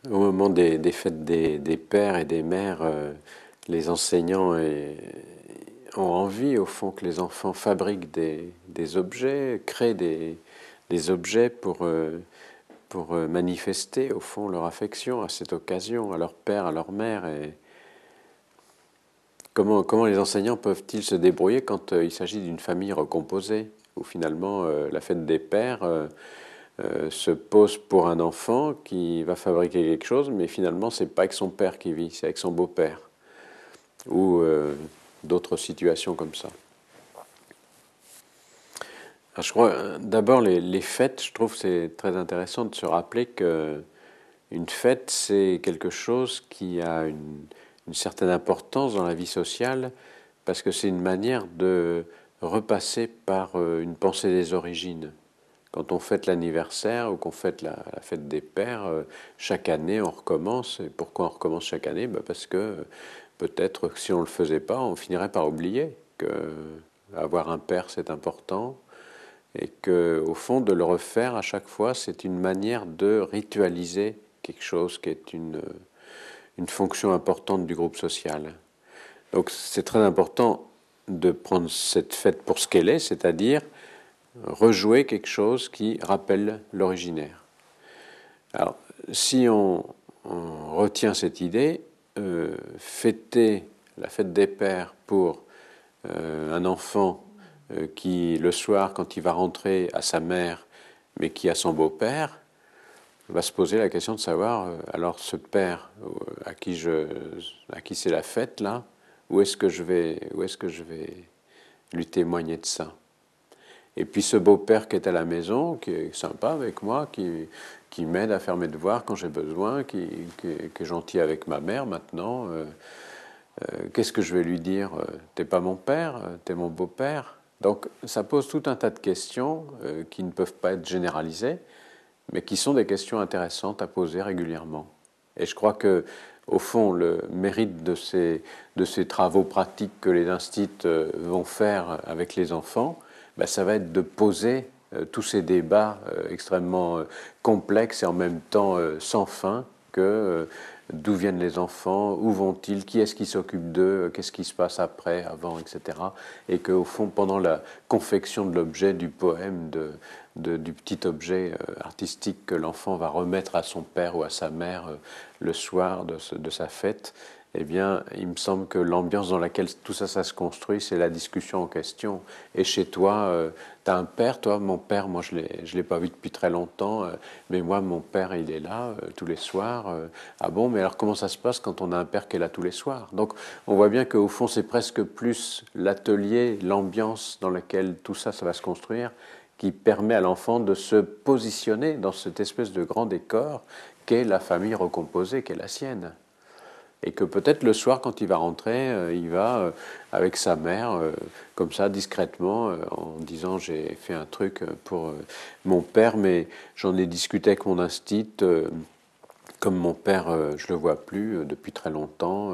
Au moment des fêtes des pères et des mères, les enseignants ont envie, au fond, que les enfants fabriquent des objets, créent des objets pour manifester, au fond, leur affection à cette occasion, à leur père, à leur mère. Et comment les enseignants peuvent-ils se débrouiller quand il s'agit d'une famille recomposée, où finalement la fête des pères se pose pour un enfant qui va fabriquer quelque chose, mais finalement c'est pas avec son père qui vit, c'est avec son beau-père, ou d'autres situations comme ça. Alors, je crois, d'abord les fêtes, je trouve c'est très intéressant de se rappeler que une fête c'est quelque chose qui a une certaine importance dans la vie sociale, parce que c'est une manière de repasser par une pensée des origines. Quand on fête l'anniversaire ou qu'on fête la fête des pères, chaque année on recommence. Et pourquoi on recommence chaque année? Parce que peut-être que si on ne le faisait pas, on finirait par oublier que avoir un père c'est important et que au fond de le refaire à chaque fois c'est une manière de ritualiser quelque chose qui est une fonction importante du groupe social. Donc c'est très important de prendre cette fête pour ce qu'elle est, c'est-à-dire rejouer quelque chose qui rappelle l'originaire. Alors, si on retient cette idée, fêter la fête des pères pour un enfant qui, le soir, quand il va rentrer à sa mère, mais qui a son beau-père, va se poser la question de savoir, alors ce père à qui c'est la fête là, où est-ce que je vais lui témoigner de ça? Et puis ce beau-père qui est à la maison, qui est sympa avec moi, qui m'aide à faire mes devoirs quand j'ai besoin, qui est gentil avec ma mère maintenant, qu'est-ce que je vais lui dire? T'es pas mon père, t'es mon beau-père. Donc ça pose tout un tas de questions qui ne peuvent pas être généralisées, mais qui sont des questions intéressantes à poser régulièrement. Et je crois que, au fond, le mérite de ces travaux pratiques que les instituts vont faire avec les enfants, ben, ça va être de poser tous ces débats extrêmement complexes et en même temps sans fin que d'où viennent les enfants, où vont-ils, qui est-ce qui s'occupe d'eux, qu'est-ce qui se passe après, avant, etc. Et qu'au fond, pendant la confection de l'objet, du poème, du petit objet artistique que l'enfant va remettre à son père ou à sa mère le soir de sa fête, eh bien, il me semble que l'ambiance dans laquelle tout ça, ça se construit, c'est la discussion en question. Et chez toi, tu as un père, toi, mon père, moi, je l'ai pas vu depuis très longtemps, mais moi, mon père, il est là tous les soirs. Ah bon, mais alors comment ça se passe quand on a un père qui est là tous les soirs? Donc, on voit bien qu'au fond, c'est presque plus l'atelier, l'ambiance dans laquelle tout ça, ça va se construire, qui permet à l'enfant de se positionner dans cette espèce de grand décor qu'est la famille recomposée, qu'est la sienne. Et que peut-être le soir, quand il va rentrer, il va avec sa mère, comme ça, discrètement, en disant j'ai fait un truc pour mon père, mais j'en ai discuté avec mon instit. Comme mon père, je le vois plus depuis très longtemps.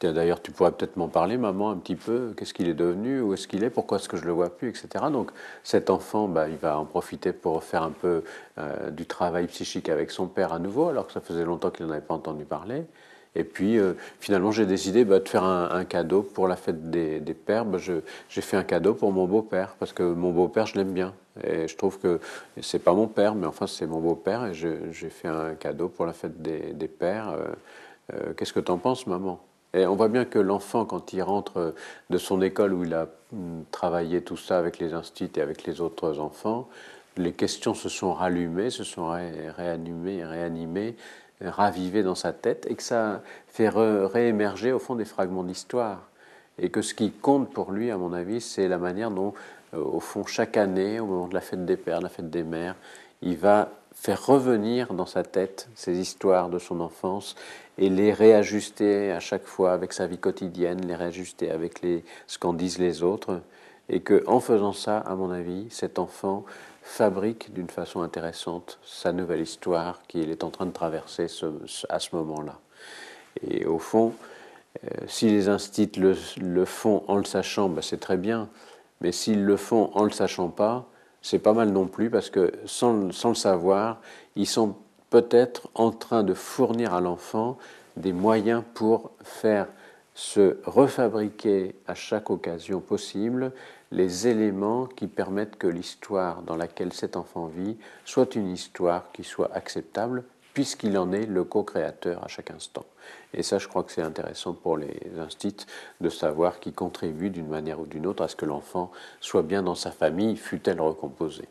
D'ailleurs, tu pourrais peut-être m'en parler, maman, un petit peu. Qu'est-ce qu'il est devenu? Où est-ce qu'il est? Pourquoi est-ce que je le vois plus? Etc. Donc, cet enfant, bah, il va en profiter pour faire un peu du travail psychique avec son père à nouveau, alors que ça faisait longtemps qu'il n'en avait pas entendu parler. Et puis, finalement, j'ai décidé de faire un cadeau pour la fête des pères. J'ai fait un cadeau pour mon beau-père, parce que mon beau-père, je l'aime bien. Et je trouve que c'est pas mon père, mais enfin, c'est mon beau-père. Et j'ai fait un cadeau pour la fête des pères. Qu'est-ce que t'en penses, maman? Et on voit bien que l'enfant, quand il rentre de son école où il a travaillé tout ça avec les instituts et avec les autres enfants, les questions se sont rallumées, se sont réanimées, réanimées, ravivées dans sa tête, et que ça fait réémerger au fond des fragments d'histoire. Et que ce qui compte pour lui, à mon avis, c'est la manière dont, au fond, chaque année, au moment de la fête des pères, la fête des mères, il va faire revenir dans sa tête ces histoires de son enfance et les réajuster à chaque fois avec sa vie quotidienne, les réajuster avec ce qu'en disent les autres. Et qu'en faisant ça, à mon avis, cet enfant fabrique d'une façon intéressante sa nouvelle histoire qu'il est en train de traverser à ce moment-là. Et au fond, si les instituts le font en le sachant, ben c'est très bien. Mais s'ils le font en ne le sachant pas, c'est pas mal non plus, parce que sans le savoir, ils sont peut-être en train de fournir à l'enfant des moyens pour faire se refabriquer à chaque occasion possible les éléments qui permettent que l'histoire dans laquelle cet enfant vit soit une histoire qui soit acceptable, puisqu'il en est le co-créateur à chaque instant. Et ça, je crois que c'est intéressant pour les instituts de savoir qu'ils contribuent d'une manière ou d'une autre à ce que l'enfant soit bien dans sa famille, fût-elle recomposée.